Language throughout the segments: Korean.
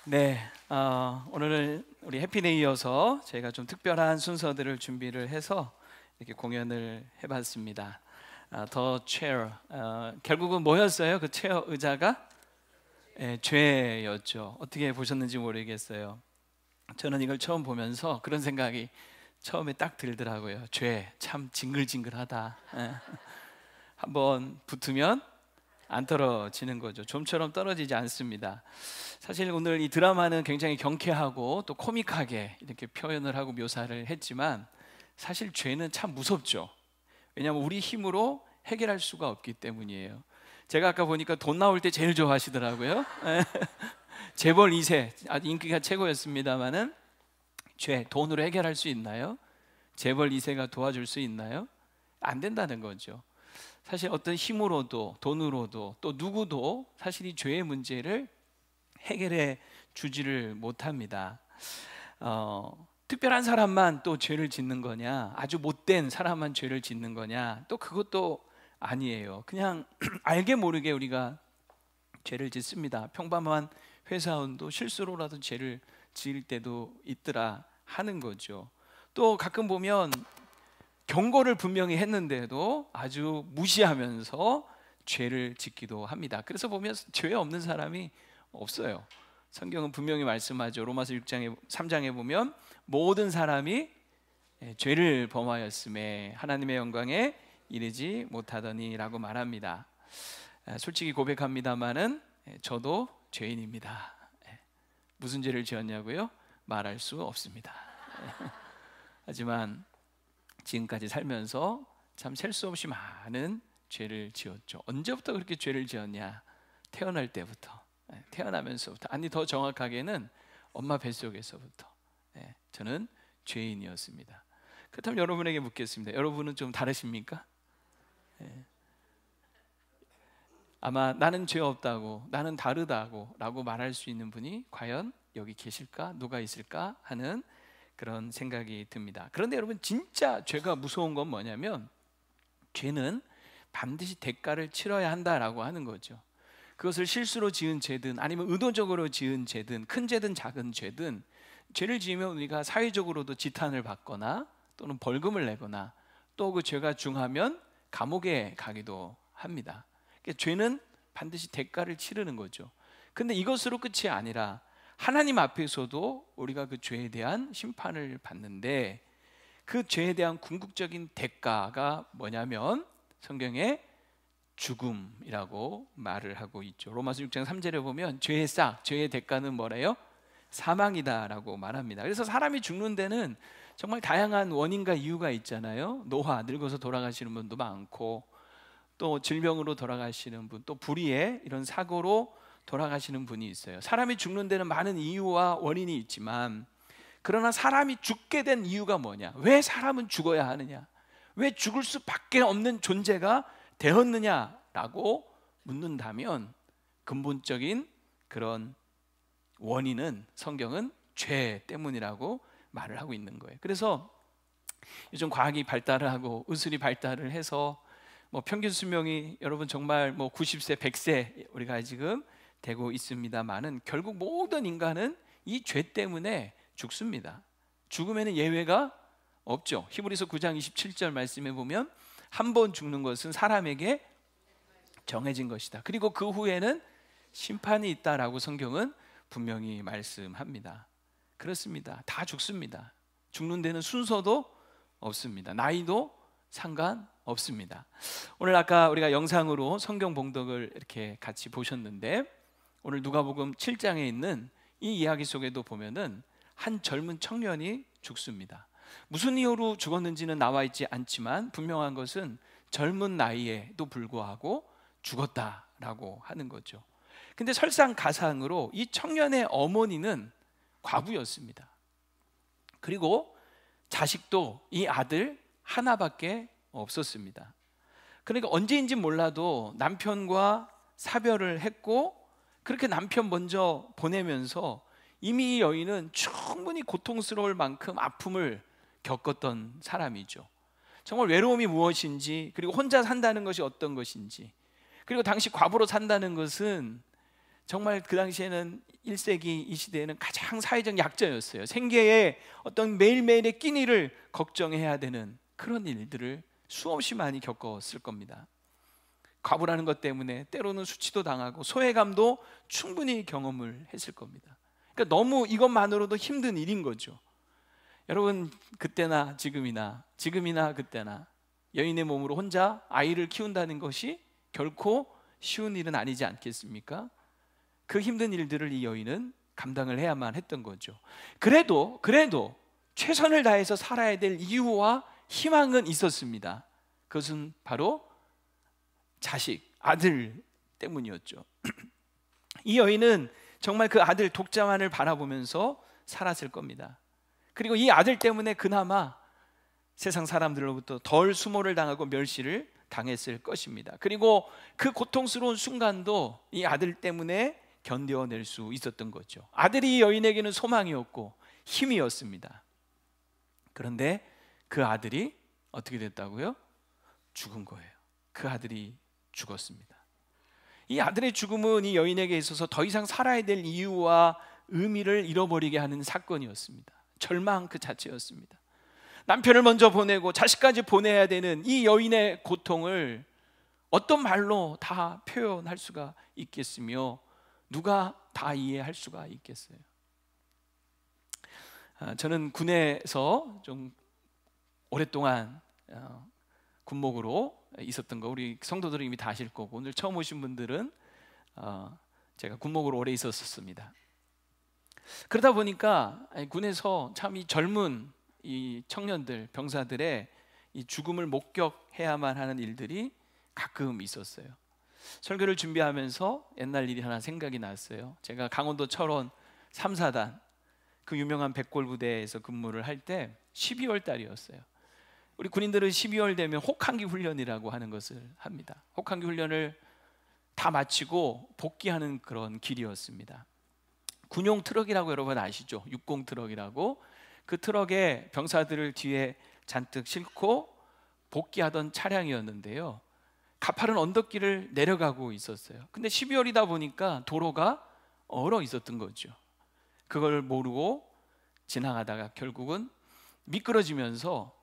네, 오늘은 우리 해피데이 이어서 저희가 좀 특별한 순서들을 준비를 해서 이렇게 공연을 해봤습니다. 더 체어, 결국은 뭐였어요? 그 체어 의자가 죄였죠. 어떻게 보셨는지 모르겠어요. 저는 이걸 처음 보면서 그런 생각이 처음에 딱 들더라고요. 죄, 참 징글징글하다. 한번 붙으면 안 떨어지는 거죠. 좀처럼 떨어지지 않습니다. 사실 오늘 이 드라마는 굉장히 경쾌하고 또 코믹하게 이렇게 표현을 하고 묘사를 했지만 사실 죄는 참 무섭죠. 왜냐하면 우리 힘으로 해결할 수가 없기 때문이에요. 제가 아까 보니까 돈 나올 때 제일 좋아하시더라고요. 재벌 2세 아주 인기가 최고였습니다만은 죄 돈으로 해결할 수 있나요? 재벌 2세가 도와줄 수 있나요? 안 된다는 거죠. 사실 어떤 힘으로도 돈으로도 또 누구도 사실 이 죄의 문제를 해결해 주지를 못합니다. 특별한 사람만 또 죄를 짓는 거냐, 아주 못된 사람만 죄를 짓는 거냐, 또 그것도 아니에요. 그냥 알게 모르게 우리가 죄를 짓습니다. 평범한 회사원도 실수로라도 죄를 지을 때도 있더라 하는 거죠. 또 가끔 보면 경고를 분명히 했는데도 아주 무시하면서 죄를 짓기도 합니다. 그래서 보면 죄 없는 사람이 없어요. 성경은 분명히 말씀하죠. 로마서 6장에 3장에 보면 모든 사람이 죄를 범하였음에 하나님의 영광에 이르지 못하더니라고 말합니다. 솔직히 고백합니다마는 저도 죄인입니다. 무슨 죄를 지었냐고요? 말할 수 없습니다. 하지만 지금까지 살면서 참 셀 수 없이 많은 죄를 지었죠. 언제부터 그렇게 죄를 지었냐? 태어날 때부터, 태어나면서부터, 아니 더 정확하게는 엄마 뱃속에서부터 저는 죄인이었습니다. 그렇다면 여러분에게 묻겠습니다. 여러분은 좀 다르십니까? 아마 나는 죄 없다고, 나는 다르다고 라고 말할 수 있는 분이 과연 여기 계실까? 누가 있을까? 하는 그런 생각이 듭니다. 그런데 여러분, 진짜 죄가 무서운 건 뭐냐면 죄는 반드시 대가를 치러야 한다라고 하는 거죠. 그것을 실수로 지은 죄든 아니면 의도적으로 지은 죄든 큰 죄든 작은 죄든 죄를 지으면 우리가 사회적으로도 지탄을 받거나 또는 벌금을 내거나 또 그 죄가 중하면 감옥에 가기도 합니다. 그러니까 죄는 반드시 대가를 치르는 거죠. 근데 이것으로 끝이 아니라 하나님 앞에서도 우리가 그 죄에 대한 심판을 받는데 그 죄에 대한 궁극적인 대가가 뭐냐면 성경에 죽음이라고 말을 하고 있죠. 로마서 6장 3절에 보면 죄의 싹, 죄의 대가는 뭐래요? 사망이다라고 말합니다. 그래서 사람이 죽는 데는 정말 다양한 원인과 이유가 있잖아요. 노화, 늙어서 돌아가시는 분도 많고 또 질병으로 돌아가시는 분, 또 불의의 이런 사고로 돌아가시는 분이 있어요. 사람이 죽는 데는 많은 이유와 원인이 있지만 그러나 사람이 죽게 된 이유가 뭐냐? 왜 사람은 죽어야 하느냐? 왜 죽을 수밖에 없는 존재가 되었느냐라고 묻는다면 근본적인 그런 원인은 성경은 죄 때문이라고 말을 하고 있는 거예요. 그래서 요즘 과학이 발달을 하고 의술이 발달을 해서 평균 수명이 여러분 정말 90세, 100세 우리가 지금 되고 있습니다만은 결국 모든 인간은 이 죄 때문에 죽습니다. 죽음에는 예외가 없죠. 히브리서 9장 27절 말씀에 보면 한 번 죽는 것은 사람에게 정해진 것이다. 그리고 그 후에는 심판이 있다라고 성경은 분명히 말씀합니다. 그렇습니다. 다 죽습니다. 죽는 데는 순서도 없습니다. 나이도 상관없습니다. 오늘 아까 우리가 영상으로 성경 봉독을 이렇게 같이 보셨는데 오늘 누가복음 7장에 있는 이 이야기 속에도 보면은 한 젊은 청년이 죽습니다. 무슨 이유로 죽었는지는 나와 있지 않지만 분명한 것은 젊은 나이에도 불구하고 죽었다라고 하는 거죠. 근데 설상가상으로 이 청년의 어머니는 과부였습니다. 그리고 자식도 이 아들 하나밖에 없었습니다. 그러니까 언제인지 몰라도 남편과 사별을 했고 그렇게 남편 먼저 보내면서 이미 이 여인은 충분히 고통스러울 만큼 아픔을 겪었던 사람이죠. 정말 외로움이 무엇인지, 그리고 혼자 산다는 것이 어떤 것인지, 그리고 당시 과부로 산다는 것은 정말 그 당시에는 1세기 이 시대에는 가장 사회적 약자였어요. 생계의 어떤 매일매일의 끼니를 걱정해야 되는 그런 일들을 수없이 많이 겪었을 겁니다. 과부라는 것 때문에 때로는 수치도 당하고 소외감도 충분히 경험을 했을 겁니다. 그러니까 너무 이것만으로도 힘든 일인 거죠. 여러분, 그때나 지금이나 그때나 여인의 몸으로 혼자 아이를 키운다는 것이 결코 쉬운 일은 아니지 않겠습니까? 그 힘든 일들을 이 여인은 감당을 해야만 했던 거죠. 그래도 최선을 다해서 살아야 될 이유와 희망은 있었습니다. 그것은 바로 자식, 아들 때문이었죠. 이 여인은 정말 그 아들 독자만을 바라보면서 살았을 겁니다. 그리고 이 아들 때문에 그나마 세상 사람들로부터 덜 수모를 당하고 멸시를 당했을 것입니다. 그리고 그 고통스러운 순간도 이 아들 때문에 견뎌낼 수 있었던 거죠. 아들이 이 여인에게는 소망이었고 힘이었습니다. 그런데 그 아들이 어떻게 됐다고요? 죽은 거예요. 그 아들이 죽었습니다. 이 아들의 죽음은 이 여인에게 있어서 더 이상 살아야 될 이유와 의미를 잃어버리게 하는 사건이었습니다. 절망 그 자체였습니다. 남편을 먼저 보내고 자식까지 보내야 되는 이 여인의 고통을 어떤 말로 다 표현할 수가 있겠으며 누가 다 이해할 수가 있겠어요? 저는 군에서 좀 오랫동안 군목으로 있었던 거 우리 성도들은 이미 다 아실 거고, 오늘 처음 오신 분들은 제가 군목으로 오래 있었습니다. 그러다 보니까 군에서 참 이 젊은 이 청년들, 병사들의 이 죽음을 목격해야만 하는 일들이 가끔 있었어요. 설교를 준비하면서 옛날 일이 하나 생각이 났어요. 제가 강원도 철원 3사단 그 유명한 백골부대에서 근무를 할 때 12월 달이었어요. 우리 군인들은 12월 되면 혹한기 훈련이라고 하는 것을 합니다. 혹한기 훈련을 다 마치고 복귀하는 그런 길이었습니다. 군용 트럭이라고 여러분 아시죠? 60 트럭이라고, 그 트럭에 병사들을 뒤에 잔뜩 싣고 복귀하던 차량이었는데요, 가파른 언덕길을 내려가고 있었어요. 근데 12월이다 보니까 도로가 얼어 있었던 거죠. 그걸 모르고 지나가다가 결국은 미끄러지면서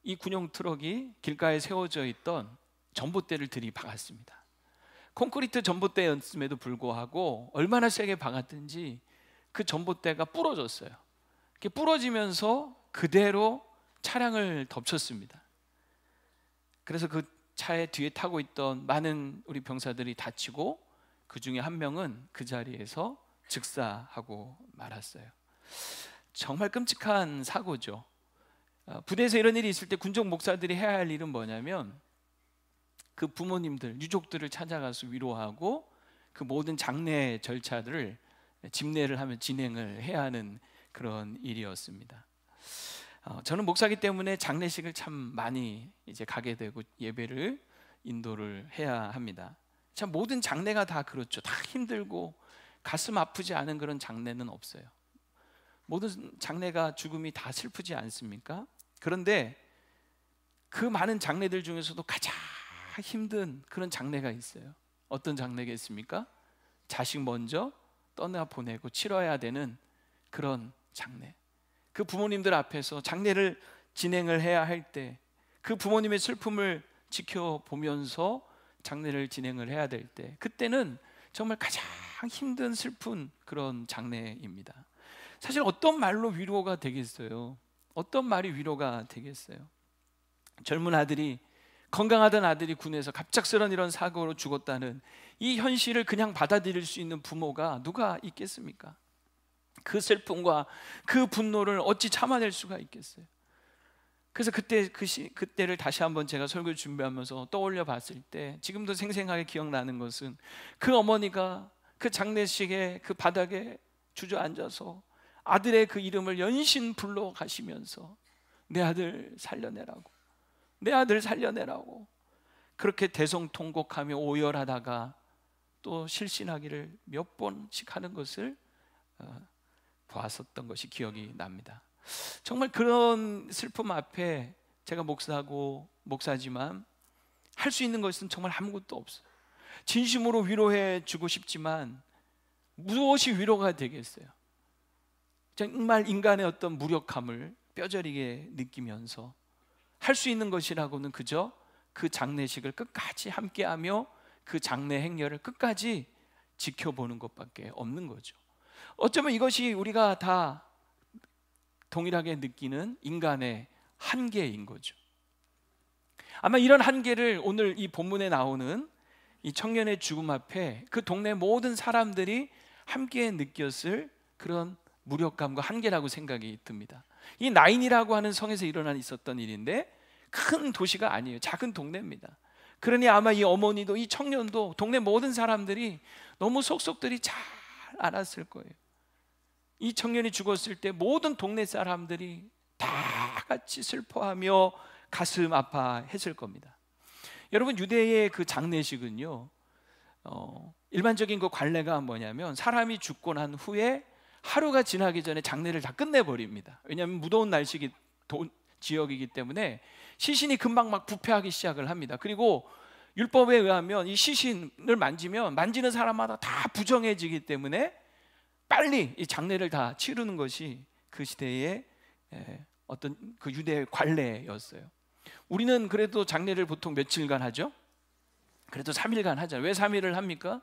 이 군용 트럭이 길가에 세워져 있던 전봇대를 들이박았습니다. 콘크리트 전봇대였음에도 불구하고 얼마나 세게 박았든지 그 전봇대가 부러졌어요. 이렇게 부러지면서 그대로 차량을 덮쳤습니다. 그래서 그 차에 뒤에 타고 있던 많은 우리 병사들이 다치고 그 중에 한 명은 그 자리에서 즉사하고 말았어요. 정말 끔찍한 사고죠. 부대에서 이런 일이 있을 때 군종 목사들이 해야 할 일은 뭐냐면 그 부모님들, 유족들을 찾아가서 위로하고 그 모든 장례 절차들을 집례를 하면 진행을 해야 하는 그런 일이었습니다. 저는 목사기 때문에 장례식을 참 많이 이제 가게 되고 예배를 인도를 해야 합니다. 참 모든 장례가 다 그렇죠. 다 힘들고 가슴 아프지 않은 그런 장례는 없어요. 모든 장례가 죽음이 다 슬프지 않습니까? 그런데 그 많은 장례들 중에서도 가장 힘든 그런 장례가 있어요. 어떤 장례겠습니까? 자식 먼저 떠나 보내고 치러야 되는 그런 장례. 그 부모님들 앞에서 장례를 진행을 해야 할 때, 그 부모님의 슬픔을 지켜보면서 장례를 진행을 해야 될 때, 그때는 정말 가장 힘든 슬픈 그런 장례입니다. 사실 어떤 말로 위로가 되겠어요? 어떤 말이 위로가 되겠어요? 젊은 아들이, 건강하던 아들이 군에서 갑작스런 이런 사고로 죽었다는 이 현실을 그냥 받아들일 수 있는 부모가 누가 있겠습니까? 그 슬픔과 그 분노를 어찌 참아낼 수가 있겠어요? 그래서 그때를 다시 한번 제가 설교를 준비하면서 떠올려 봤을 때 지금도 생생하게 기억나는 것은 그 어머니가 그 장례식에 그 바닥에 주저앉아서 아들의 그 이름을 연신 불러 가시면서 내 아들 살려내라고, 내 아들 살려내라고 그렇게 대성통곡하며 오열하다가 또 실신하기를 몇 번씩 하는 것을 보았었던 것이 기억이 납니다. 정말 그런 슬픔 앞에 제가 목사지만 할 수 있는 것은 정말 아무것도 없어요. 진심으로 위로해 주고 싶지만 무엇이 위로가 되겠어요? 정말 인간의 어떤 무력함을 뼈저리게 느끼면서 할 수 있는 것이라고는 그저 그 장례식을 끝까지 함께하며 그 장례 행렬을 끝까지 지켜보는 것밖에 없는 거죠. 어쩌면 이것이 우리가 다 동일하게 느끼는 인간의 한계인 거죠. 아마 이런 한계를 오늘 이 본문에 나오는 이 청년의 죽음 앞에 그 동네 모든 사람들이 함께 느꼈을 그런 무력감과 한계라고 생각이 듭니다. 이 나인이라고 하는 성에서 있었던 일인데 큰 도시가 아니에요. 작은 동네입니다. 그러니 아마 이 어머니도 이 청년도 동네 모든 사람들이 너무 속속들이 잘 알았을 거예요. 이 청년이 죽었을 때 모든 동네 사람들이 다 같이 슬퍼하며 가슴 아파했을 겁니다. 여러분, 유대의 그 장례식은요, 일반적인 그 관례가 뭐냐면 사람이 죽고 난 후에 하루가 지나기 전에 장례를 다 끝내버립니다. 왜냐하면 무더운 날씨기 지역이기 때문에 시신이 금방 막 부패하기 시작을 합니다. 그리고 율법에 의하면 이 시신을 만지는 사람마다 다 부정해지기 때문에 빨리 이 장례를 다 치르는 것이 그 시대의 어떤 그 유대의 관례였어요. 우리는 그래도 장례를 보통 며칠간 하죠? 그래도 3일간 하잖아요. 왜 3일을 합니까?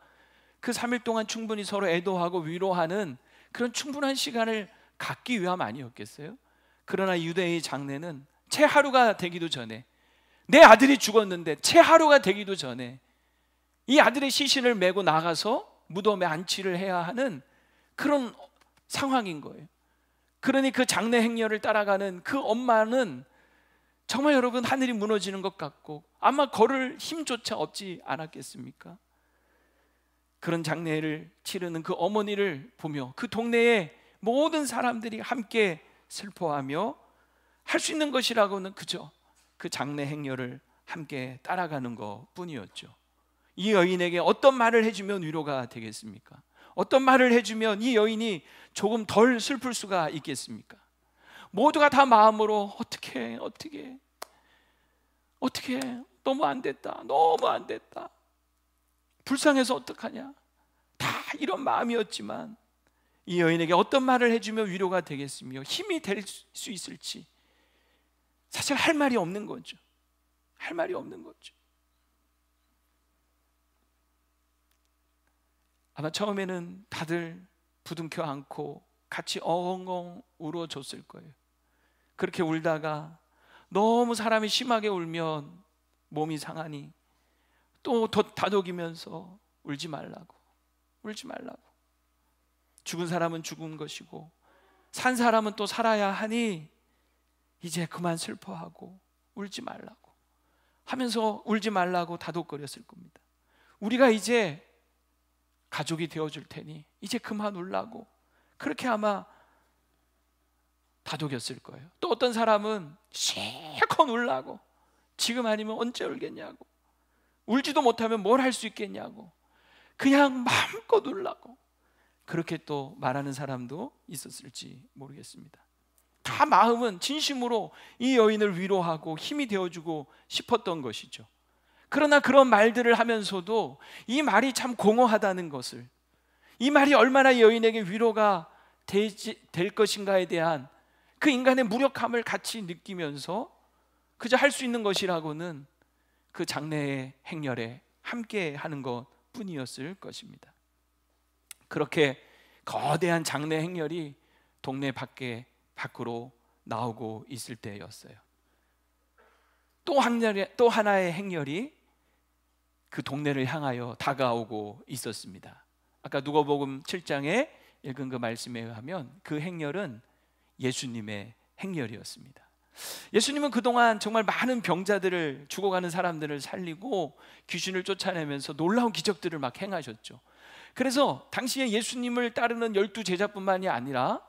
그 3일 동안 충분히 서로 애도하고 위로하는 그런 충분한 시간을 갖기 위함 아니었겠어요? 그러나 유대의 장례는 채 하루가 되기도 전에, 내 아들이 죽었는데 채 하루가 되기도 전에 이 아들의 시신을 메고 나가서 무덤에 안치를 해야 하는 그런 상황인 거예요. 그러니 그 장례 행렬을 따라가는 그 엄마는 정말 여러분 하늘이 무너지는 것 같고 아마 걸을 힘조차 없지 않았겠습니까? 그런 장례를 치르는 그 어머니를 보며 그 동네의 모든 사람들이 함께 슬퍼하며 할 수 있는 것이라고는 그저 그 장례 행렬을 함께 따라가는 것 뿐이었죠. 이 여인에게 어떤 말을 해주면 위로가 되겠습니까? 어떤 말을 해주면 이 여인이 조금 덜 슬플 수가 있겠습니까? 모두가 다 마음으로 어떻게 너무 안 됐다, 너무 안 됐다, 불쌍해서 어떡하냐, 다 이런 마음이었지만 이 여인에게 어떤 말을 해주면 위로가 되겠으며 힘이 될 수 있을지 사실 할 말이 없는 거죠. 할 말이 없는 거죠. 아마 처음에는 다들 부둥켜 안고 같이 엉엉 울어줬을 거예요. 그렇게 울다가 너무 사람이 심하게 울면 몸이 상하니 또 다독이면서 울지 말라고. 죽은 사람은 죽은 것이고 산 사람은 또 살아야 하니 이제 그만 슬퍼하고 울지 말라고 하면서 울지 말라고 다독거렸을 겁니다. 우리가 이제 가족이 되어줄 테니 이제 그만 울라고 그렇게 아마 다독였을 거예요. 또 어떤 사람은 실컷 울라고, 지금 아니면 언제 울겠냐고, 울지도 못하면 뭘 할 수 있겠냐고 그냥 마음껏 울라고 그렇게 또 말하는 사람도 있었을지 모르겠습니다. 다 마음은 진심으로 이 여인을 위로하고 힘이 되어주고 싶었던 것이죠. 그러나 그런 말들을 하면서도 이 말이 참 공허하다는 것을, 이 말이 얼마나 여인에게 위로가 될 것인가에 대한 그 인간의 무력함을 같이 느끼면서 그저 할 수 있는 것이라고는 그 장례의 행렬에 함께 하는 것 뿐이었을 것입니다. 그렇게 거대한 장례 행렬이 동네 밖으로 나오고 있을 때였어요. 또 하나의 행렬이 그 동네를 향하여 다가오고 있었습니다. 아까 누가복음 7장에 읽은 그 말씀에 의하면 그 행렬은 예수님의 행렬이었습니다. 예수님은 그동안 정말 많은 병자들을, 죽어가는 사람들을 살리고 귀신을 쫓아내면서 놀라운 기적들을 막 행하셨죠. 그래서 당시에 예수님을 따르는 12 제자뿐만이 아니라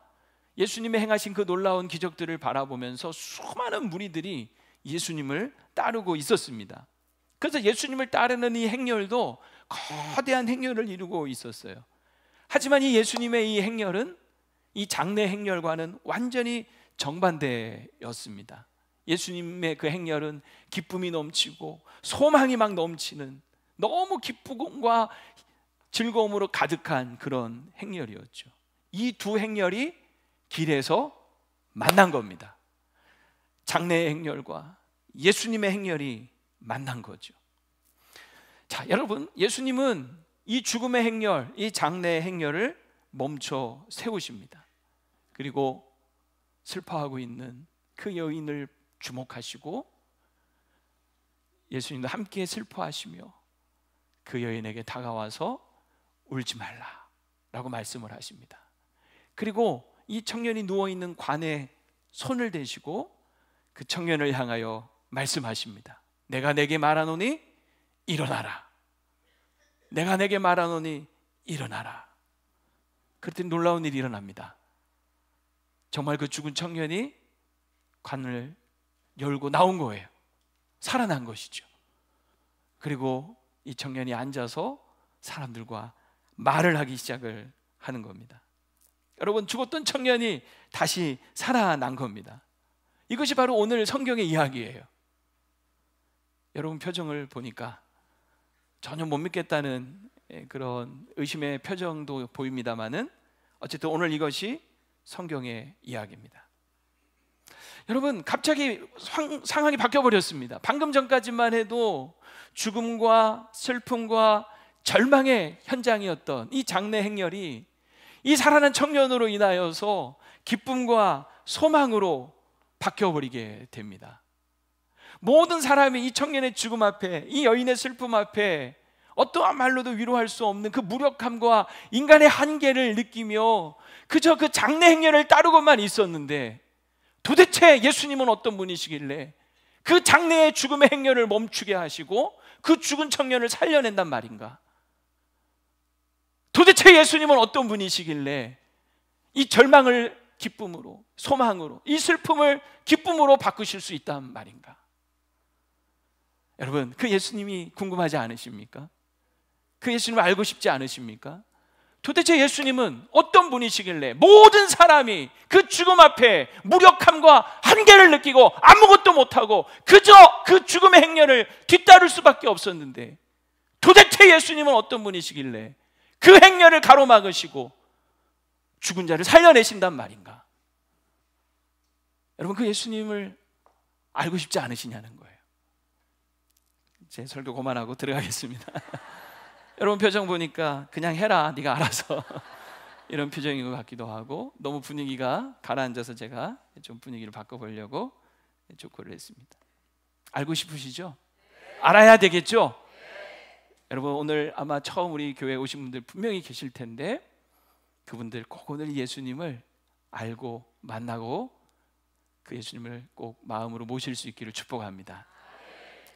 예수님의 행하신 그 놀라운 기적들을 바라보면서 수많은 무리들이 예수님을 따르고 있었습니다. 그래서 예수님을 따르는 이 행렬도 거대한 행렬을 이루고 있었어요. 하지만 이 예수님의 이 행렬은 이 장례 행렬과는 완전히 정반대였습니다. 예수님의 그 행렬은 기쁨이 넘치고 소망이 막 넘치는, 너무 기쁨과 즐거움으로 가득한 그런 행렬이었죠. 이 두 행렬이 길에서 만난 겁니다. 장래의 행렬과 예수님의 행렬이 만난 거죠. 자, 여러분, 예수님은 이 죽음의 행렬, 이 장래의 행렬을 멈춰 세우십니다. 그리고 슬퍼하고 있는 그 여인을 주목하시고 예수님도 함께 슬퍼하시며 그 여인에게 다가와서 울지 말라 라고 말씀을 하십니다. 그리고 이 청년이 누워있는 관에 손을 대시고 그 청년을 향하여 말씀하십니다. 내가 내게 말하노니 일어나라. 내가 내게 말하노니 일어나라. 그랬더니 놀라운 일이 일어납니다. 정말 그 죽은 청년이 관을 열고 나온 거예요. 살아난 것이죠. 그리고 이 청년이 앉아서 사람들과 말을 하기 시작을 하는 겁니다. 여러분, 죽었던 청년이 다시 살아난 겁니다. 이것이 바로 오늘 성경의 이야기예요. 여러분 표정을 보니까 전혀 못 믿겠다는 그런 의심의 표정도 보입니다만은 어쨌든 오늘 이것이 성경의 이야기입니다. 여러분, 갑자기 상황이 바뀌어버렸습니다. 방금 전까지만 해도 죽음과 슬픔과 절망의 현장이었던 이 장래 행렬이 이 살아난 청년으로 인하여서 기쁨과 소망으로 바뀌어버리게 됩니다. 모든 사람이 이 청년의 죽음 앞에, 이 여인의 슬픔 앞에 어떠한 말로도 위로할 수 없는 그 무력함과 인간의 한계를 느끼며 그저 그 장래 행렬을 따르고만 있었는데, 도대체 예수님은 어떤 분이시길래 그 장래의 죽음의 행렬을 멈추게 하시고 그 죽은 청년을 살려낸단 말인가? 도대체 예수님은 어떤 분이시길래 이 절망을 기쁨으로, 소망으로, 이 슬픔을 기쁨으로 바꾸실 수 있단 말인가? 여러분, 그 예수님이 궁금하지 않으십니까? 그 예수님을 알고 싶지 않으십니까? 도대체 예수님은 어떤 분이시길래 모든 사람이 그 죽음 앞에 무력함과 한계를 느끼고 아무것도 못하고 그저 그 죽음의 행렬을 뒤따를 수밖에 없었는데, 도대체 예수님은 어떤 분이시길래 그 행렬을 가로막으시고 죽은 자를 살려내신단 말인가? 여러분, 그 예수님을 알고 싶지 않으시냐는 거예요. 제 설교 그만하고 들어가겠습니다. 여러분 표정 보니까 그냥 해라, 네가 알아서 이런 표정인 것 같기도 하고, 너무 분위기가 가라앉아서 제가 좀 분위기를 바꿔보려고 조커를 했습니다. 알고 싶으시죠? 알아야 되겠죠? 여러분, 오늘 아마 처음 우리 교회에 오신 분들 분명히 계실 텐데, 그분들 꼭 오늘 예수님을 알고 만나고 그 예수님을 꼭 마음으로 모실 수 있기를 축복합니다.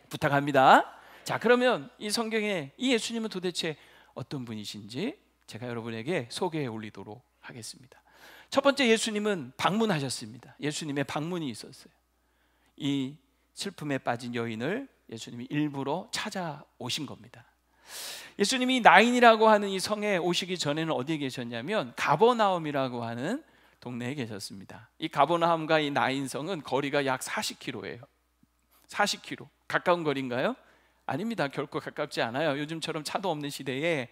부탁합니다. 자, 그러면 이 성경에 이 예수님은 도대체 어떤 분이신지 제가 여러분에게 소개해 올리도록 하겠습니다. 첫 번째, 예수님은 방문하셨습니다. 예수님의 방문이 있었어요. 이 슬픔에 빠진 여인을 예수님이 일부러 찾아오신 겁니다. 예수님이 나인이라고 하는 이 성에 오시기 전에는 어디에 계셨냐면 가버나움이라고 하는 동네에 계셨습니다. 이 가버나움과 이 나인성은 거리가 약 40km예요. 40km. 가까운 거리인가요? 아닙니다. 결코 가깝지 않아요. 요즘처럼 차도 없는 시대에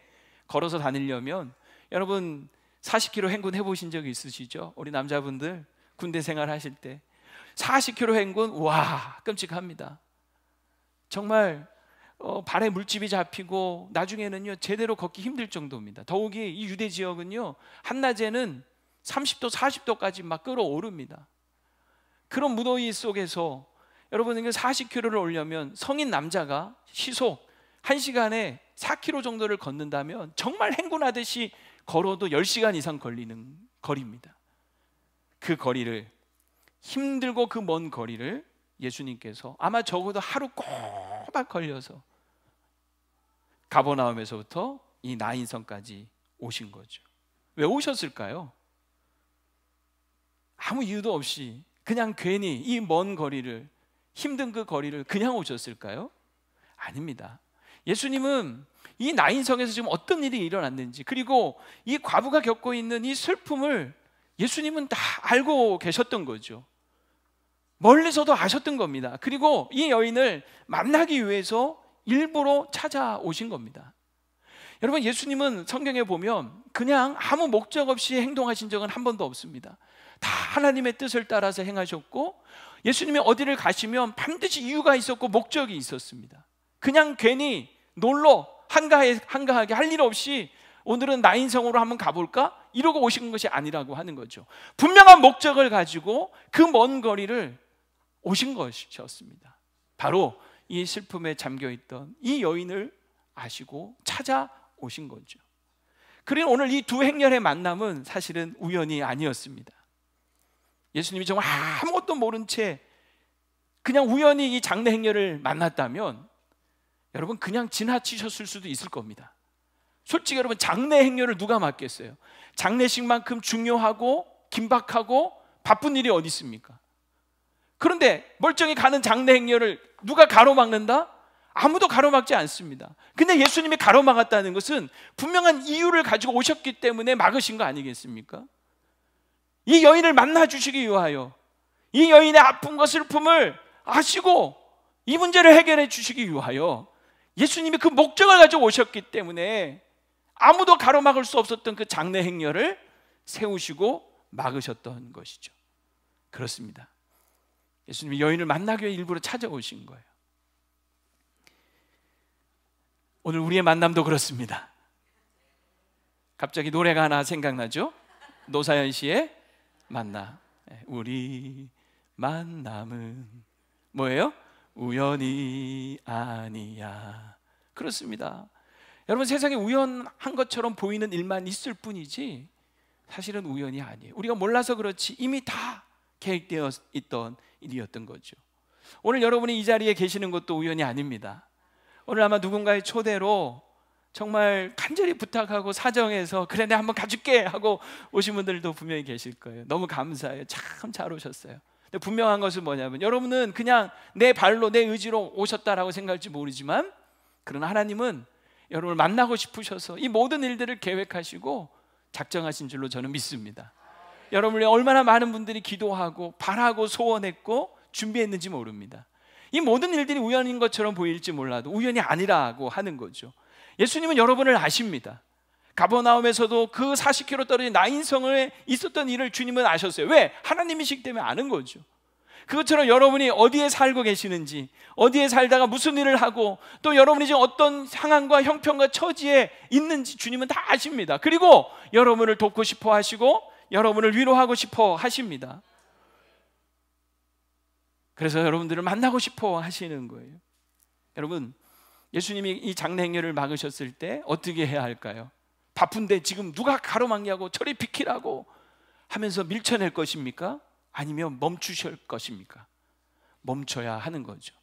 걸어서 다니려면, 여러분 40km 행군 해보신 적 있으시죠? 우리 남자분들 군대 생활 하실 때 40km 행군, 와, 끔찍합니다. 정말 발에 물집이 잡히고 나중에는요 제대로 걷기 힘들 정도입니다. 더욱이 이 유대 지역은요 한낮에는 30도 40도까지 막 끌어오릅니다. 그런 무더위 속에서 여러분, 40km를 오려면 성인 남자가 시속 1시간에 4km 정도를 걷는다면 정말 행군하듯이 걸어도 10시간 이상 걸리는 거리입니다. 그 거리를, 힘들고 그 먼 거리를 예수님께서 아마 적어도 하루 꼬박 걸려서 가버나움에서부터 이 나인성까지 오신 거죠. 왜 오셨을까요? 아무 이유도 없이 그냥 괜히 이 먼 거리를, 힘든 그 거리를 그냥 오셨을까요? 아닙니다. 예수님은 이 나인성에서 지금 어떤 일이 일어났는지, 그리고 이 과부가 겪고 있는 이 슬픔을 예수님은 다 알고 계셨던 거죠. 멀리서도 아셨던 겁니다. 그리고 이 여인을 만나기 위해서 일부러 찾아오신 겁니다. 여러분, 예수님은 성경에 보면 그냥 아무 목적 없이 행동하신 적은 한 번도 없습니다. 다 하나님의 뜻을 따라서 행하셨고, 예수님이 어디를 가시면 반드시 이유가 있었고 목적이 있었습니다. 그냥 괜히 놀러 한가하게 할 일 없이 오늘은 나인성으로 한번 가볼까? 이러고 오신 것이 아니라고 하는 거죠. 분명한 목적을 가지고 그 먼 거리를 오신 것이었습니다. 바로 이 슬픔에 잠겨있던 이 여인을 아시고 찾아오신 거죠. 그리고 오늘 이 두 행렬의 만남은 사실은 우연이 아니었습니다. 예수님이 정말 아무것도 모른 채 그냥 우연히 이 장례 행렬을 만났다면 여러분 그냥 지나치셨을 수도 있을 겁니다. 솔직히 여러분, 장례 행렬을 누가 맡겠어요? 장례식만큼 중요하고 긴박하고 바쁜 일이 어디 있습니까? 그런데 멀쩡히 가는 장례 행렬을 누가 가로막는다? 아무도 가로막지 않습니다. 근데 예수님이 가로막았다는 것은 분명한 이유를 가지고 오셨기 때문에 막으신 거 아니겠습니까? 이 여인을 만나주시기 위하여, 이 여인의 아픔과 슬픔을 아시고 이 문제를 해결해 주시기 위하여 예수님이 그 목적을 가지고 오셨기 때문에 아무도 가로막을 수 없었던 그 장례 행렬을 세우시고 막으셨던 것이죠. 그렇습니다. 예수님이 여인을 만나기 위해 일부러 찾아오신 거예요. 오늘 우리의 만남도 그렇습니다. 갑자기 노래가 하나 생각나죠? 노사연 씨의 만나. 우리 만남은 뭐예요? 우연이 아니야. 그렇습니다. 여러분, 세상에 우연한 것처럼 보이는 일만 있을 뿐이지 사실은 우연이 아니에요. 우리가 몰라서 그렇지 이미 다 계획되어 있던 일이었던 거죠. 오늘 여러분이 이 자리에 계시는 것도 우연이 아닙니다. 오늘 아마 누군가의 초대로 정말 간절히 부탁하고 사정해서 그래 내가 한번 가줄게 하고 오신 분들도 분명히 계실 거예요. 너무 감사해요. 참 잘 오셨어요. 근데 분명한 것은 뭐냐면 여러분은 그냥 내 발로 내 의지로 오셨다라고 생각할지 모르지만, 그러나 하나님은 여러분을 만나고 싶으셔서 이 모든 일들을 계획하시고 작정하신 줄로 저는 믿습니다. 여러분을 위해 얼마나 많은 분들이 기도하고 바라고 소원했고 준비했는지 모릅니다. 이 모든 일들이 우연인 것처럼 보일지 몰라도 우연이 아니라고 하는 거죠. 예수님은 여러분을 아십니다. 가버나움에서도 그 40km 떨어진 나인성에 있었던 일을 주님은 아셨어요. 왜? 하나님이시기 때문에 아는 거죠. 그것처럼 여러분이 어디에 살고 계시는지, 어디에 살다가 무슨 일을 하고 또 여러분이 지금 어떤 상황과 형편과 처지에 있는지 주님은 다 아십니다. 그리고 여러분을 돕고 싶어 하시고 여러분을 위로하고 싶어 하십니다. 그래서 여러분들을 만나고 싶어 하시는 거예요. 여러분, 예수님이 이 장례 행렬을 막으셨을 때 어떻게 해야 할까요? 바쁜데 지금 누가 가로막냐고 저리 비키라고 하면서 밀쳐낼 것입니까? 아니면 멈추실 것입니까? 멈춰야 하는 거죠.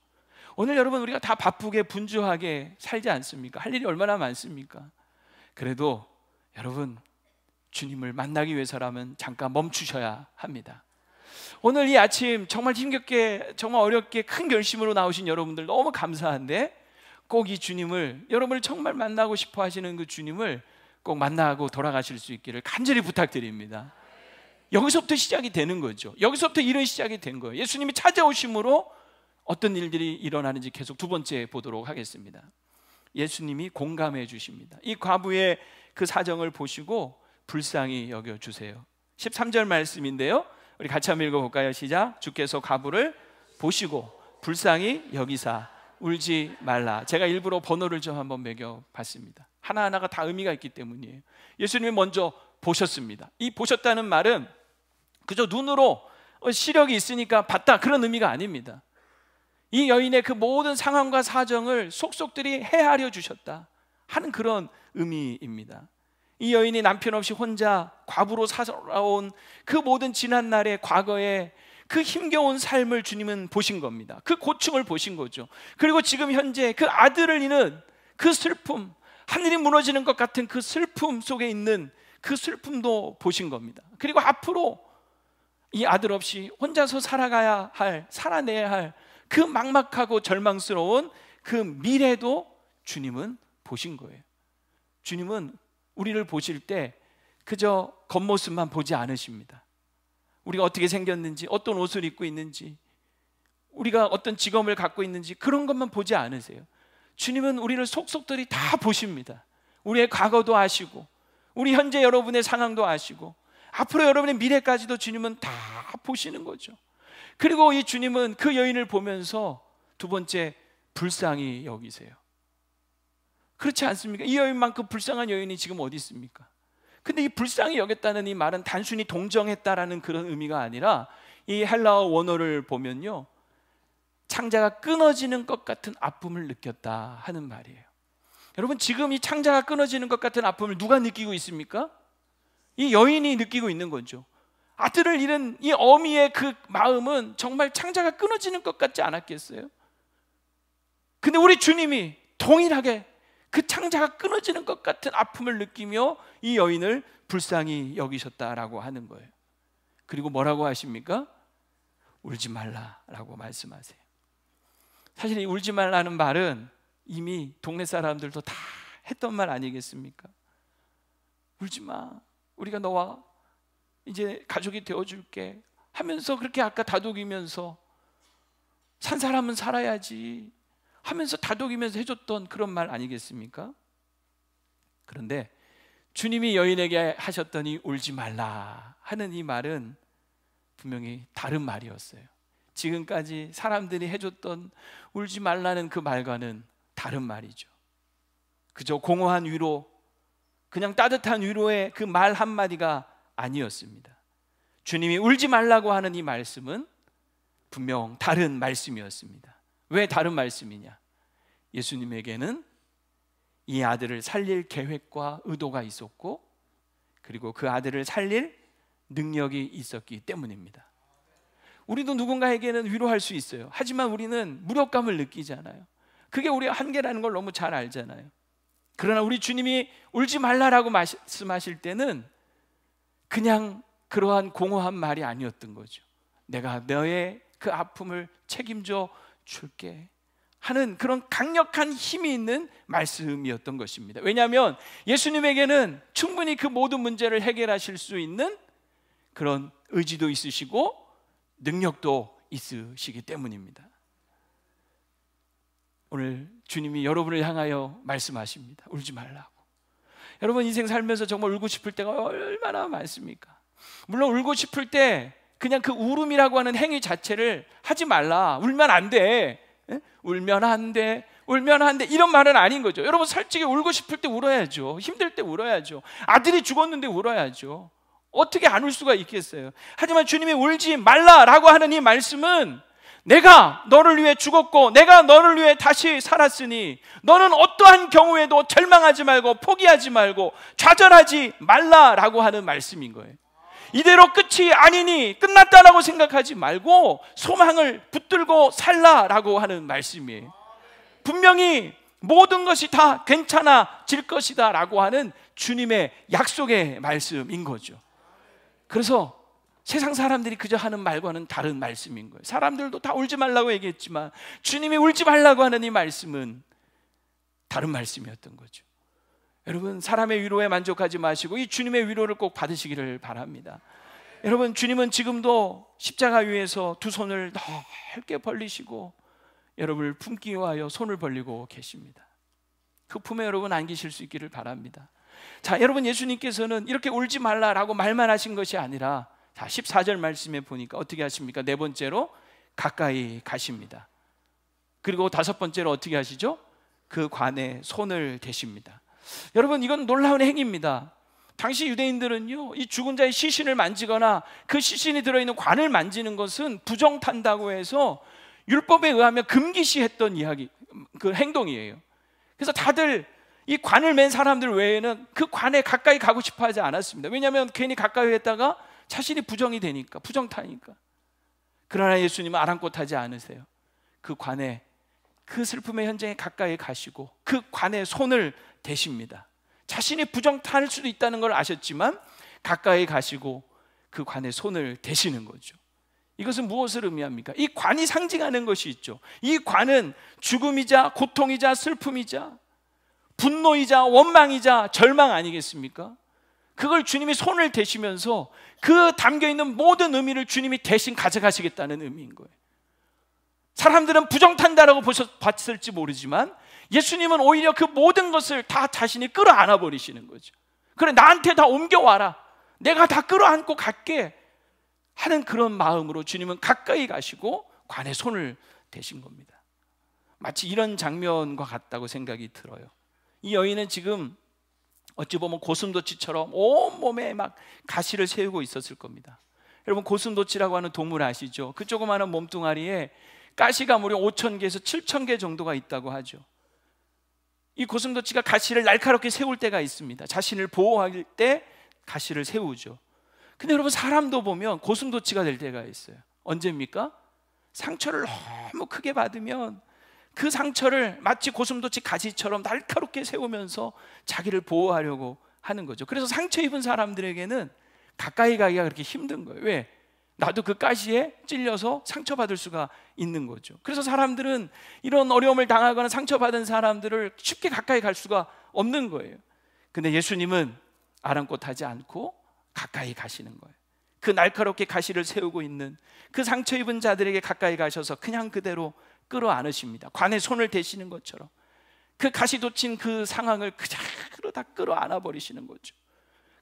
오늘 여러분, 우리가 다 바쁘게 분주하게 살지 않습니까? 할 일이 얼마나 많습니까? 그래도 여러분, 주님을 만나기 위해서라면 잠깐 멈추셔야 합니다. 오늘 이 아침 정말 힘겹게 정말 어렵게 큰 결심으로 나오신 여러분들 너무 감사한데, 꼭 이 주님을, 여러분을 정말 만나고 싶어 하시는 그 주님을 꼭 만나고 돌아가실 수 있기를 간절히 부탁드립니다. 여기서부터 시작이 되는 거죠. 여기서부터 일은 시작이 된 거예요. 예수님이 찾아오심으로 어떤 일들이 일어나는지 계속 두 번째 보도록 하겠습니다. 예수님이 공감해 주십니다. 이 과부의 그 사정을 보시고 불쌍히 여겨주세요. 13절 말씀인데요, 우리 같이 한번 읽어볼까요? 시작. 주께서 과부를 보시고 불쌍히 여기사 울지 말라. 제가 일부러 번호를 좀 한번 매겨봤습니다. 하나하나가 다 의미가 있기 때문이에요. 예수님이 먼저 보셨습니다. 이 보셨다는 말은 그저 눈으로 시력이 있으니까 봤다, 그런 의미가 아닙니다. 이 여인의 그 모든 상황과 사정을 속속들이 헤아려 주셨다 하는 그런 의미입니다. 이 여인이 남편 없이 혼자 과부로 살아온 그 모든 지난날의 과거의 그 힘겨운 삶을 주님은 보신 겁니다. 그 고충을 보신 거죠. 그리고 지금 현재 그 아들을 잃은 그 슬픔, 하늘이 무너지는 것 같은 그 슬픔 속에 있는 그 슬픔도 보신 겁니다. 그리고 앞으로 이 아들 없이 혼자서 살아내야 할 그 막막하고 절망스러운 그 미래도 주님은 보신 거예요. 주님은 우리를 보실 때 그저 겉모습만 보지 않으십니다. 우리가 어떻게 생겼는지, 어떤 옷을 입고 있는지, 우리가 어떤 직업을 갖고 있는지 그런 것만 보지 않으세요. 주님은 우리를 속속들이 다 보십니다. 우리의 과거도 아시고 우리 현재 여러분의 상황도 아시고 앞으로 여러분의 미래까지도 주님은 다 보시는 거죠. 그리고 이 주님은 그 여인을 보면서 두 번째, 불쌍히 여기세요. 그렇지 않습니까? 이 여인만큼 불쌍한 여인이 지금 어디 있습니까? 근데 이 불쌍히 여겼다는 이 말은 단순히 동정했다라는 그런 의미가 아니라 이 헬라어 원어를 보면요, 창자가 끊어지는 것 같은 아픔을 느꼈다 하는 말이에요. 여러분, 지금 이 창자가 끊어지는 것 같은 아픔을 누가 느끼고 있습니까? 이 여인이 느끼고 있는 거죠. 아들을 잃은 이 어미의 그 마음은 정말 창자가 끊어지는 것 같지 않았겠어요? 근데 우리 주님이 동일하게 그 창자가 끊어지는 것 같은 아픔을 느끼며 이 여인을 불쌍히 여기셨다라고 하는 거예요. 그리고 뭐라고 하십니까? 울지 말라라고 말씀하세요. 사실 이 울지 말라는 말은 이미 동네 사람들도 다 했던 말 아니겠습니까? 울지 마, 우리가 너와 이제 가족이 되어줄게 하면서 그렇게 아까 다독이면서 산 사람은 살아야지 하면서 다독이면서 해줬던 그런 말 아니겠습니까? 그런데 주님이 여인에게 하셨던 이 울지 말라 하는 이 말은 분명히 다른 말이었어요. 지금까지 사람들이 해줬던 울지 말라는 그 말과는 다른 말이죠. 그저 공허한 위로, 그냥 따뜻한 위로의 그 말 한마디가 아니었습니다. 주님이 울지 말라고 하는 이 말씀은 분명 다른 말씀이었습니다. 왜 다른 말씀이냐? 예수님에게는 이 아들을 살릴 계획과 의도가 있었고, 그리고 그 아들을 살릴 능력이 있었기 때문입니다. 우리도 누군가에게는 위로할 수 있어요. 하지만 우리는 무력감을 느끼잖아요. 그게 우리의 한계라는 걸 너무 잘 알잖아요. 그러나 우리 주님이 울지 말라라고 말씀하실 때는 그냥 그러한 공허한 말이 아니었던 거죠. 내가 너의 그 아픔을 책임져 줄게 하는 그런 강력한 힘이 있는 말씀이었던 것입니다. 왜냐하면 예수님에게는 충분히 그 모든 문제를 해결하실 수 있는 그런 의지도 있으시고 능력도 있으시기 때문입니다. 오늘 주님이 여러분을 향하여 말씀하십니다. 울지 말라고. 여러분, 인생 살면서 정말 울고 싶을 때가 얼마나 많습니까? 물론 울고 싶을 때 그냥 그 울음이라고 하는 행위 자체를 하지 말라, 울면 안 돼, 울면 안 돼, 울면 안 돼, 이런 말은 아닌 거죠. 여러분, 솔직히 울고 싶을 때 울어야죠. 힘들 때 울어야죠. 아들이 죽었는데 울어야죠. 어떻게 안 울 수가 있겠어요? 하지만 주님이 울지 말라라고 하는 이 말씀은 내가 너를 위해 죽었고 내가 너를 위해 다시 살았으니 너는 어떠한 경우에도 절망하지 말고 포기하지 말고 좌절하지 말라라고 하는 말씀인 거예요. 이대로 끝이 아니니 끝났다라고 생각하지 말고 소망을 붙들고 살라라고 하는 말씀이에요. 분명히 모든 것이 다 괜찮아질 것이다 라고 하는 주님의 약속의 말씀인 거죠. 그래서 세상 사람들이 그저 하는 말과는 다른 말씀인 거예요. 사람들도 다 울지 말라고 얘기했지만 주님이 울지 말라고 하는 이 말씀은 다른 말씀이었던 거죠. 여러분, 사람의 위로에 만족하지 마시고 이 주님의 위로를 꼭 받으시기를 바랍니다. 여러분, 주님은 지금도 십자가 위에서 두 손을 넓게 벌리시고 여러분을 품기 위하여 손을 벌리고 계십니다. 그 품에 여러분 안기실 수 있기를 바랍니다. 자, 여러분, 예수님께서는 이렇게 울지 말라라고 말만 하신 것이 아니라, 자, 14절 말씀에 보니까 어떻게 하십니까? 네 번째로 가까이 가십니다. 그리고 다섯 번째로 어떻게 하시죠? 그 관에 손을 대십니다. 여러분, 이건 놀라운 행위입니다. 당시 유대인들은요, 이 죽은 자의 시신을 만지거나 그 시신이 들어있는 관을 만지는 것은 부정탄다고 해서 율법에 의하면 금기시했던 그 행동이에요. 그래서 다들 이 관을 맨 사람들 외에는 그 관에 가까이 가고 싶어 하지 않았습니다. 왜냐하면 괜히 가까이 했다가 자신이 부정이 되니까, 부정타니까. 그러나 예수님은 아랑곳하지 않으세요. 그 관에, 그 슬픔의 현장에 가까이 가시고 그 관에 손을 대십니다. 자신이 부정탈 수도 있다는 걸 아셨지만 가까이 가시고 그 관에 손을 대시는 거죠. 이것은 무엇을 의미합니까? 이 관이 상징하는 것이 있죠. 이 관은 죽음이자 고통이자 슬픔이자 분노이자 원망이자 절망 아니겠습니까? 그걸 주님이 손을 대시면서 그 담겨있는 모든 의미를 주님이 대신 가져가시겠다는 의미인 거예요. 사람들은 부정탄다라고 봤을지 모르지만 예수님은 오히려 그 모든 것을 다 자신이 끌어안아 버리시는 거죠. 그래, 나한테 다 옮겨와라, 내가 다 끌어안고 갈게 하는 그런 마음으로 주님은 가까이 가시고 관에 손을 대신 겁니다. 마치 이런 장면과 같다고 생각이 들어요. 이 여인은 지금 어찌 보면 고슴도치처럼 온몸에 막 가시를 세우고 있었을 겁니다. 여러분, 고슴도치라고 하는 동물 아시죠? 그 조그마한 몸뚱아리에 가시가 무려 5,000개에서 7,000개 정도가 있다고 하죠. 이 고슴도치가 가시를 날카롭게 세울 때가 있습니다. 자신을 보호할 때 가시를 세우죠. 근데 여러분, 사람도 보면 고슴도치가 될 때가 있어요. 언제입니까? 상처를 너무 크게 받으면 그 상처를 마치 고슴도치 가시처럼 날카롭게 세우면서 자기를 보호하려고 하는 거죠. 그래서 상처 입은 사람들에게는 가까이 가기가 그렇게 힘든 거예요. 왜? 나도 그 가시에 찔려서 상처받을 수가 있는 거죠. 그래서 사람들은 이런 어려움을 당하거나 상처받은 사람들을 쉽게 가까이 갈 수가 없는 거예요. 근데 예수님은 아랑곳하지 않고 가까이 가시는 거예요. 그 날카롭게 가시를 세우고 있는 그 상처 입은 자들에게 가까이 가셔서 그냥 그대로 끌어안으십니다. 관에 손을 대시는 것처럼 그 가시 돋친 그 상황을 그대로 다 끌어안아 버리시는 거죠.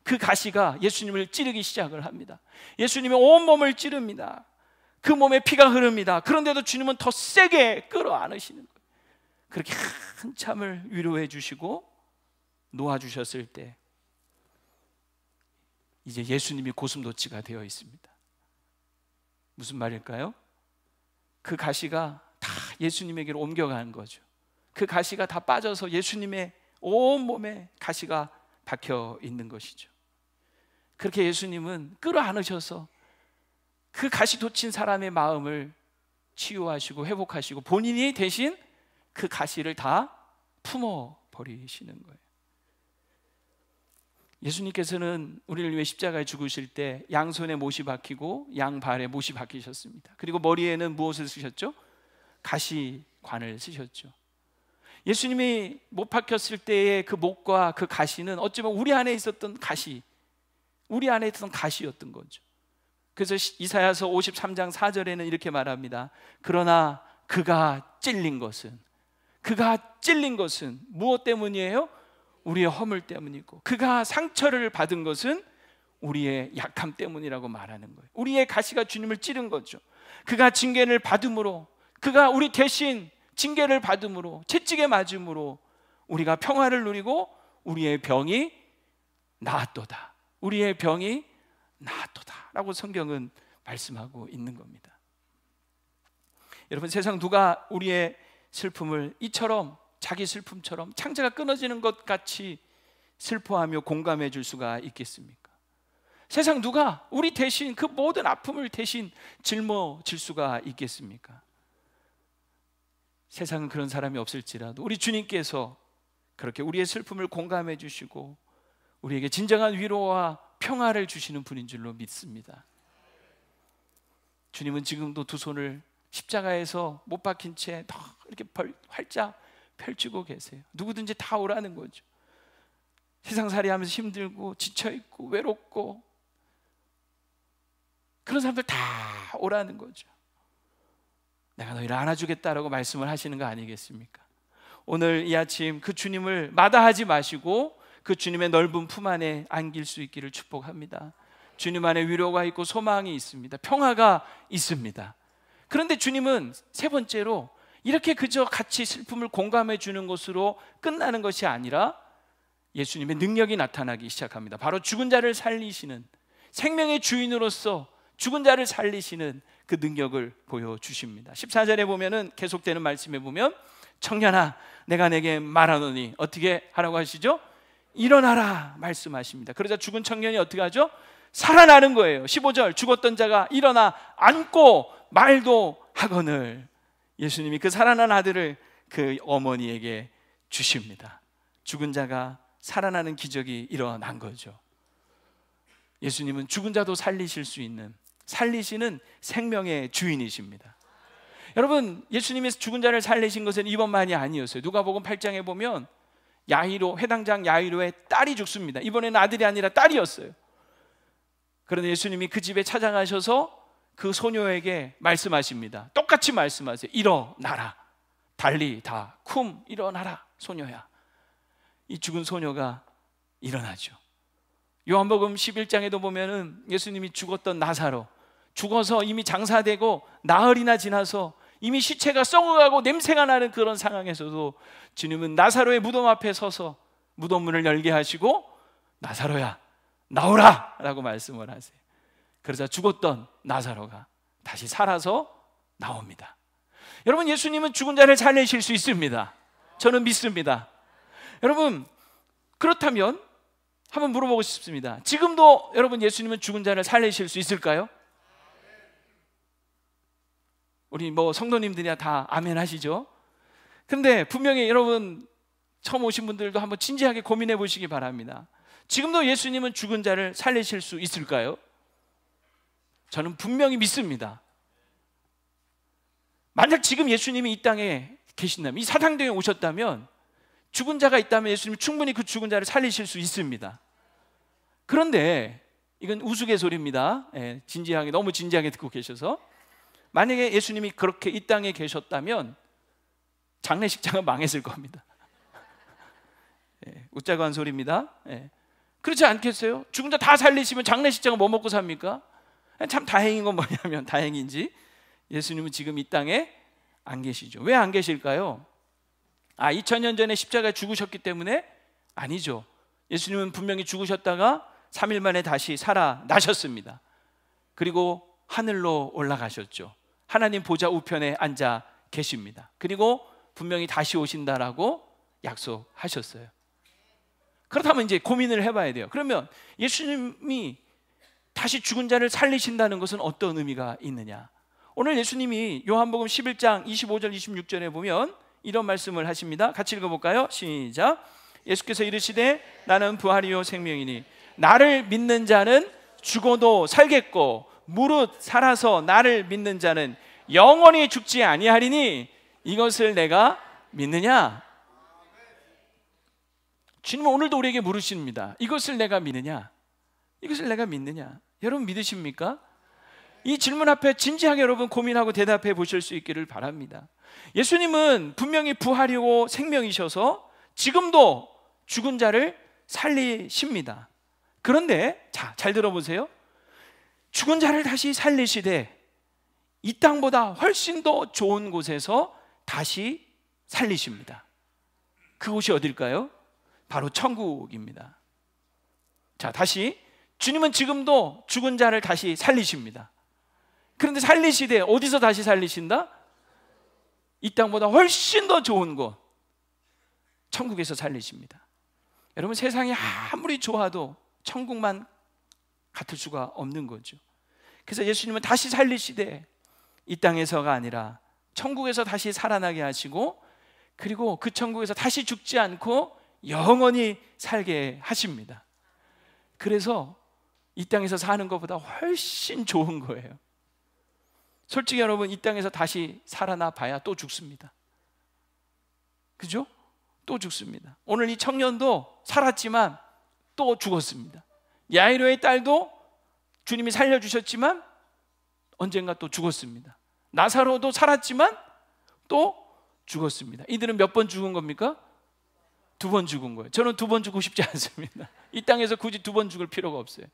그 가시가 예수님을 찌르기 시작을 합니다. 예수님의 온몸을 찌릅니다. 그 몸에 피가 흐릅니다. 그런데도 주님은 더 세게 끌어안으시는 거예요. 그렇게 한참을 위로해 주시고 놓아주셨을 때 이제 예수님이 고슴도치가 되어 있습니다. 무슨 말일까요? 그 가시가 다 예수님에게로 옮겨간 거죠. 그 가시가 다 빠져서 예수님의 온몸에 가시가 박혀 있는 것이죠. 그렇게 예수님은 끌어안으셔서 그 가시 돋친 사람의 마음을 치유하시고 회복하시고 본인이 대신 그 가시를 다 품어버리시는 거예요. 예수님께서는 우리를 위해 십자가에 죽으실 때 양손에 못이 박히고 양발에 못이 박히셨습니다. 그리고 머리에는 무엇을 쓰셨죠? 가시관을 쓰셨죠. 예수님이 못 박혔을 때의 그 못과 그 가시는 어찌보면 우리 안에 있었던 가시, 우리 안에 있었던 가시였던 거죠. 그래서 이사야서 53장 4절에는 이렇게 말합니다. 그러나 그가 찔린 것은 무엇 때문이에요? 우리의 허물 때문이고 그가 상처를 받은 것은 우리의 약함 때문이라고 말하는 거예요. 우리의 가시가 주님을 찌른 거죠. 그가 징계를 받음으로, 그가 우리 대신 징계를 받음으로, 채찍에 맞음으로 우리가 평화를 누리고 우리의 병이 나았도다. 우리의 병이 나았도다 라고 성경은 말씀하고 있는 겁니다. 여러분, 세상 누가 우리의 슬픔을 이처럼 자기 슬픔처럼 창자가 끊어지는 것 같이 슬퍼하며 공감해 줄 수가 있겠습니까? 세상 누가 우리 대신 그 모든 아픔을 대신 짊어질 수가 있겠습니까? 세상은 그런 사람이 없을지라도 우리 주님께서 그렇게 우리의 슬픔을 공감해 주시고 우리에게 진정한 위로와 평화를 주시는 분인 줄로 믿습니다. 주님은 지금도 두 손을 십자가에서 못 박힌 채 이렇게 활짝 펼치고 계세요. 누구든지 다 오라는 거죠. 세상살이 하면서 힘들고 지쳐있고 외롭고 그런 사람들 다 오라는 거죠. 내가 너희를 안아주겠다라고 말씀을 하시는 거 아니겠습니까? 오늘 이 아침 그 주님을 마다하지 마시고 그 주님의 넓은 품 안에 안길 수 있기를 축복합니다. 주님 안에 위로가 있고 소망이 있습니다. 평화가 있습니다. 그런데 주님은 세 번째로 이렇게 그저 같이 슬픔을 공감해 주는 것으로 끝나는 것이 아니라 예수님의 능력이 나타나기 시작합니다. 바로 죽은 자를 살리시는, 생명의 주인으로서 죽은 자를 살리시는 그 능력을 보여주십니다. 14절에 보면은 계속되는 말씀에 보면 청년아 내가 내게 말하노니 어떻게 하라고 하시죠? 일어나라 말씀하십니다. 그러자 죽은 청년이 어떻게 하죠? 살아나는 거예요. 15절 죽었던 자가 일어나 앉고 말도 하거늘. 예수님이 그 살아난 아들을 그 어머니에게 주십니다. 죽은 자가 살아나는 기적이 일어난 거죠. 예수님은 죽은 자도 살리실 수 있는, 살리시는 생명의 주인이십니다. 여러분, 예수님이 죽은 자를 살리신 것은 이번만이 아니었어요. 누가복음 8장에 보면 야이로, 회당장 야이로의 딸이 죽습니다. 이번에는 아들이 아니라 딸이었어요. 그런데 예수님이 그 집에 찾아가셔서 그 소녀에게 말씀하십니다. 똑같이 말씀하세요. 일어나라. 달리 다 쿰 일어나라. 소녀야. 이 죽은 소녀가 일어나죠. 요한복음 11장에도 보면은 예수님이 죽었던 나사로, 죽어서 이미 장사되고 나흘이나 지나서 이미 시체가 썩어가고 냄새가 나는 그런 상황에서도 주님은 나사로의 무덤 앞에 서서 무덤 문을 열게 하시고 나사로야 나오라 라고 말씀을 하세요. 그러자 죽었던 나사로가 다시 살아서 나옵니다. 여러분, 예수님은 죽은 자를 살리실 수 있습니다. 저는 믿습니다. 여러분, 그렇다면 한번 물어보고 싶습니다. 지금도 여러분, 예수님은 죽은 자를 살리실 수 있을까요? 우리 성도님들이야 다 아멘 하시죠? 근데 분명히 여러분, 처음 오신 분들도 한번 진지하게 고민해 보시기 바랍니다. 지금도 예수님은 죽은 자를 살리실 수 있을까요? 저는 분명히 믿습니다. 만약 지금 예수님이 이 땅에 계신다면, 이 사당동에 오셨다면, 죽은 자가 있다면 예수님이 충분히 그 죽은 자를 살리실 수 있습니다. 그런데 이건 우스갯소리입니다. 진지하게, 너무 진지하게 듣고 계셔서, 만약에 예수님이 그렇게 이 땅에 계셨다면 장례식장은 망했을 겁니다. 웃자고 한 소리입니다. 그렇지 않겠어요? 죽은 자 다 살리시면 장례식장은 뭐 먹고 삽니까? 참 다행인 건 뭐냐면, 다행인지 예수님은 지금 이 땅에 안 계시죠. 왜 안 계실까요? 2000년 전에 십자가에 죽으셨기 때문에? 아니죠. 예수님은 분명히 죽으셨다가 3일 만에 다시 살아나셨습니다. 그리고 하늘로 올라가셨죠. 하나님 보좌 우편에 앉아 계십니다. 그리고 분명히 다시 오신다라고 약속하셨어요. 그렇다면 이제 고민을 해봐야 돼요. 그러면 예수님이 다시 죽은 자를 살리신다는 것은 어떤 의미가 있느냐? 오늘 예수님이 요한복음 11장 25절 26절에 보면 이런 말씀을 하십니다. 같이 읽어볼까요? 시작. 예수께서 이르시되 나는 부활이요 생명이니 나를 믿는 자는 죽어도 살겠고 무릇 살아서 나를 믿는 자는 영원히 죽지 아니하리니 이것을 내가 믿느냐? 주님은 오늘도 우리에게 물으십니다. 이것을 내가 믿느냐? 이것을 내가 믿느냐? 여러분 믿으십니까? 이 질문 앞에 진지하게 여러분 고민하고 대답해 보실 수 있기를 바랍니다. 예수님은 분명히 부활이고 생명이셔서 지금도 죽은 자를 살리십니다. 그런데 잘 들어보세요. 죽은 자를 다시 살리시되 이 땅보다 훨씬 더 좋은 곳에서 다시 살리십니다. 그곳이 어딜까요? 바로 천국입니다. 다시 주님은 지금도 죽은 자를 다시 살리십니다. 그런데 살리시되 어디서 다시 살리신다? 이 땅보다 훨씬 더 좋은 곳, 천국에서 살리십니다. 여러분, 세상이 아무리 좋아도 천국만 같을 수가 없는 거죠. 그래서 예수님은 다시 살리시되 이 땅에서가 아니라 천국에서 다시 살아나게 하시고, 그리고 그 천국에서 다시 죽지 않고 영원히 살게 하십니다. 그래서 이 땅에서 사는 것보다 훨씬 좋은 거예요. 솔직히 여러분, 이 땅에서 다시 살아나 봐야 또 죽습니다. 그죠? 또 죽습니다. 오늘 이 청년도 살았지만 또 죽었습니다. 야이로의 딸도 주님이 살려주셨지만 언젠가 또 죽었습니다. 나사로도 살았지만 또 죽었습니다. 이들은 몇 번 죽은 겁니까? 2번 죽은 거예요. 저는 2번 죽고 싶지 않습니다. 이 땅에서 굳이 2번 죽을 필요가 없어요.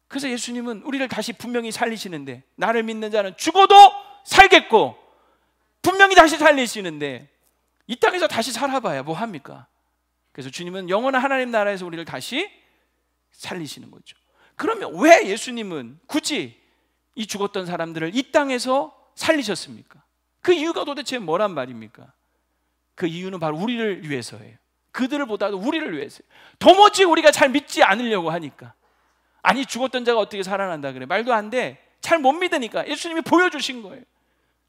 그래서 예수님은 우리를 다시 분명히 살리시는데, 나를 믿는 자는 죽어도 살겠고, 분명히 다시 살리시는데 이 땅에서 다시 살아봐야 뭐 합니까? 그래서 주님은 영원한 하나님 나라에서 우리를 다시 살리시는 거죠. 그러면 왜 예수님은 굳이 이 죽었던 사람들을 이 땅에서 살리셨습니까? 그 이유가 도대체 뭐란 말입니까? 그 이유는 바로 우리를 위해서예요. 그들을 보다도 우리를 위해서예요. 도무지 우리가 잘 믿지 않으려고 하니까. 아니, 죽었던 자가 어떻게 살아난다 그래? 말도 안 돼. 잘 못 믿으니까 예수님이 보여주신 거예요.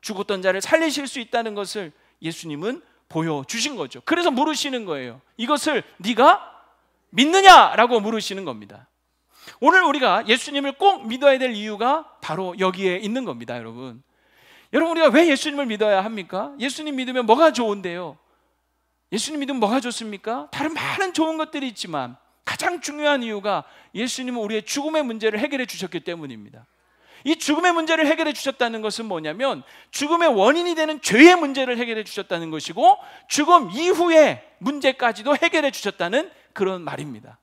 죽었던 자를 살리실 수 있다는 것을 예수님은 보여주신 거죠. 그래서 물으시는 거예요. 이것을 네가 믿느냐라고 물으시는 겁니다. 오늘 우리가 예수님을 꼭 믿어야 될 이유가 바로 여기에 있는 겁니다. 여러분, 우리가 왜 예수님을 믿어야 합니까? 예수님 믿으면 뭐가 좋은데요? 예수님 믿으면 뭐가 좋습니까? 다른 많은 좋은 것들이 있지만 가장 중요한 이유가 예수님은 우리의 죽음의 문제를 해결해 주셨기 때문입니다. 이 죽음의 문제를 해결해 주셨다는 것은 뭐냐면 죽음의 원인이 되는 죄의 문제를 해결해 주셨다는 것이고 죽음 이후의 문제까지도 해결해 주셨다는 그런 말입니다.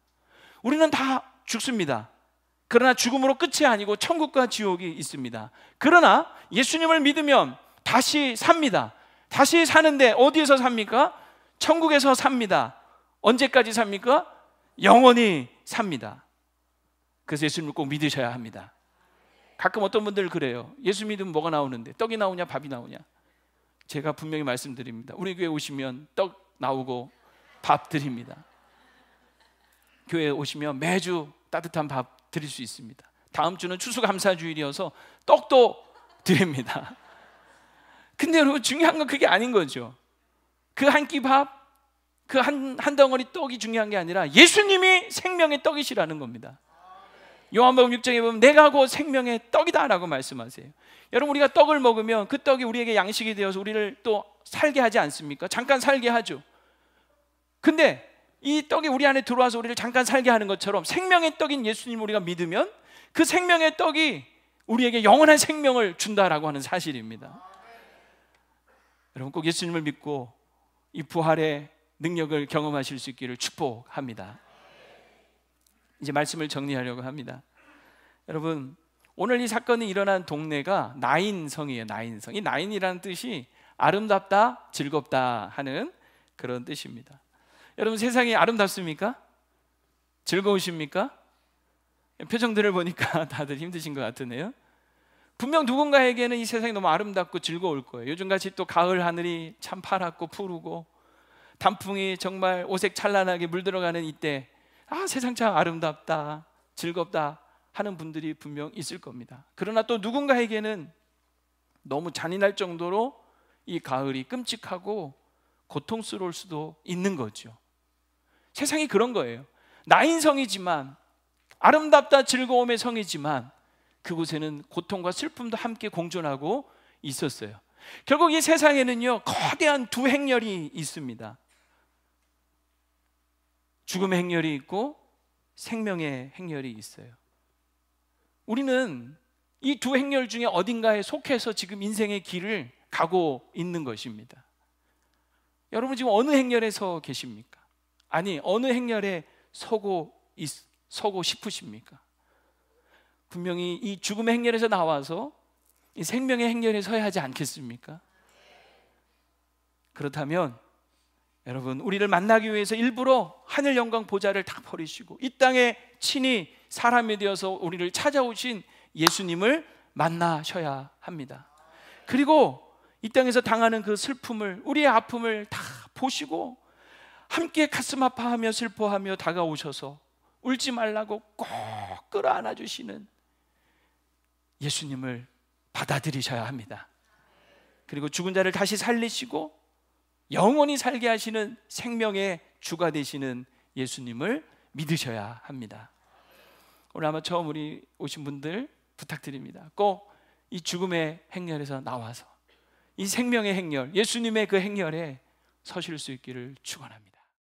우리는 다 죽습니다. 그러나 죽음으로 끝이 아니고 천국과 지옥이 있습니다. 그러나 예수님을 믿으면 다시 삽니다. 다시 사는데 어디에서 삽니까? 천국에서 삽니다. 언제까지 삽니까? 영원히 삽니다. 그래서 예수님을 꼭 믿으셔야 합니다. 가끔 어떤 분들 그래요. 예수 믿으면 뭐가 나오는데 떡이 나오냐 밥이 나오냐. 제가 분명히 말씀드립니다. 우리 교회 오시면 떡 나오고 밥 드립니다. 교회에 오시면 매주 따뜻한 밥 드릴 수 있습니다. 다음 주는 추수감사주일이어서 떡도 드립니다. 근데 여러분 중요한 건 그게 아닌 거죠. 그 한 끼 밥, 그 한 덩어리 떡이 중요한 게 아니라 예수님이 생명의 떡이시라는 겁니다. 요한복음 6장에 보면 내가 곧 생명의 떡이다 라고 말씀하세요. 여러분 우리가 떡을 먹으면 그 떡이 우리에게 양식이 되어서 우리를 또 살게 하지 않습니까? 잠깐 살게 하죠. 근데 이 떡이 우리 안에 들어와서 우리를 잠깐 살게 하는 것처럼 생명의 떡인 예수님을 우리가 믿으면 그 생명의 떡이 우리에게 영원한 생명을 준다라고 하는 사실입니다. 여러분 꼭 예수님을 믿고 이 부활의 능력을 경험하실 수 있기를 축복합니다. 이제 말씀을 정리하려고 합니다. 여러분 오늘 이 사건이 일어난 동네가 나인성이에요. 나인성. 이 나인이라는 뜻이 아름답다, 즐겁다 하는 그런 뜻입니다. 여러분 세상이 아름답습니까? 즐거우십니까? 표정들을 보니까 다들 힘드신 것 같으네요. 분명 누군가에게는 이 세상이 너무 아름답고 즐거울 거예요. 요즘같이 또 가을 하늘이 참 파랗고 푸르고 단풍이 정말 오색 찬란하게 물들어가는 이때 세상 참 아름답다, 즐겁다 하는 분들이 분명 있을 겁니다. 그러나 또 누군가에게는 너무 잔인할 정도로 이 가을이 끔찍하고 고통스러울 수도 있는 거죠. 세상이 그런 거예요. 나인성이지만 아름답다 즐거움의 성이지만 그곳에는 고통과 슬픔도 함께 공존하고 있었어요. 결국 이 세상에는요 거대한 두 행렬이 있습니다. 죽음의 행렬이 있고 생명의 행렬이 있어요. 우리는 이 두 행렬 중에 어딘가에 속해서 지금 인생의 길을 가고 있는 것입니다. 여러분 지금 어느 행렬에 서 계십니까? 아니 어느 행렬에 서고 싶으십니까? 분명히 이 죽음의 행렬에서 나와서 이 생명의 행렬에 서야 하지 않겠습니까? 그렇다면 여러분 우리를 만나기 위해서 일부러 하늘 영광 보좌를 다 버리시고 이 땅에 친히 사람이 되어서 우리를 찾아오신 예수님을 만나셔야 합니다. 그리고 이 땅에서 당하는 그 슬픔을, 우리의 아픔을 다 보시고 함께 가슴 아파하며 슬퍼하며 다가오셔서 울지 말라고 꼭 끌어안아 주시는 예수님을 받아들이셔야 합니다. 그리고 죽은 자를 다시 살리시고 영원히 살게 하시는 생명의 주가 되시는 예수님을 믿으셔야 합니다. 오늘 아마 처음 우리 오신 분들 부탁드립니다. 꼭 이 죽음의 행렬에서 나와서 이 생명의 행렬, 예수님의 그 행렬에 서실 수 있기를 축원합니다.